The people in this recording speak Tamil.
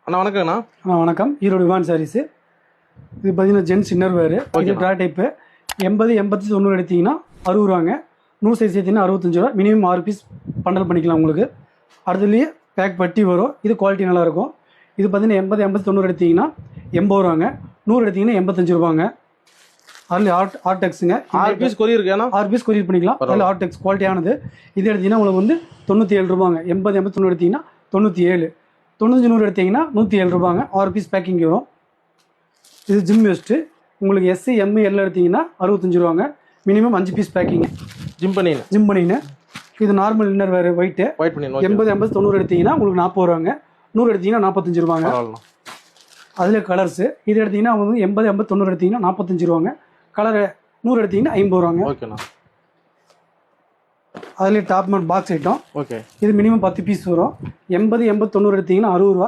அண்ணா வணக்கங்கண்ணா. அண்ணா வணக்கம். ஈரோடு விவான் சாரீஸு. இது பார்த்தீங்கன்னா ஜென்ஸ் இன்னர் வேறு. இது ட்ரா டைப்பு 80, 80, 90 எடுத்தீங்கன்னா 60 ரூபாங்க. 100 சைஸ் எடுத்தீங்கன்னா 65 ரூபா. மினிமம் 6 பீஸ் பண்டல் பண்ணிக்கலாம் உங்களுக்கு. அடுத்துலேயே பேக் பட்டி வரும். இது குவாலிட்டி நல்லாயிருக்கும். இது பார்த்தீங்கன்னா 80, 80, 90 எடுத்தீங்கன்னா 80 ரூபாங்க. 100 எடுத்தீங்கன்னா 85 ரூபாங்க. அதில் ஆர்டெக்ஸுங்க. 6 பீஸ் கொரியர் இருக்கா? 6 பீஸ் கொரியர் பண்ணிக்கலாம். அதில் ஆர்டெக்ஸ் குவாலிட்டியானது. இது எடுத்தீங்கன்னா உங்களுக்கு வந்து 97 ரூபாங்க. 80, 80, 90 எடுத்தீங்கன்னா 97. 95, 100 எடுத்தீங்கன்னா 107 ரூபாங்க. 6 பீஸ் பேக்கிங் வரும். இது ஜிம் வெஸ்ட்டு. உங்களுக்கு எஸ்சி எம் எல் எடுத்தீங்கன்னா 65 ரூபாங்க. Minimum 5 piece packing. ஜிம் பண்ணின்னு. இது நார்மல் இன்னர் வேறு ஒயிட்டு. 80, 80, 90 எடுத்தீங்கன்னா உங்களுக்கு 40 ரூபாங்க. 100 எடுத்தீங்கன்னா 45 ரூபாங்க. அதில் கலர்ஸு. இது எடுத்தீங்கன்னா வந்து 80, 80, 90 எடுத்தீங்கன்னா 45 ரூபாங்க. கலர் 100 எடுத்தீங்கன்னா 50 ரூபாங்க. ஓகேண்ணா. அதுலேயே டாப் மேட் பாக்ஸ் ஐட்டம். ஓகே. இது மினிமம் 10 பீஸ் வரும். 80, 80, 90 எடுத்தீங்கன்னா 60 ரூபா.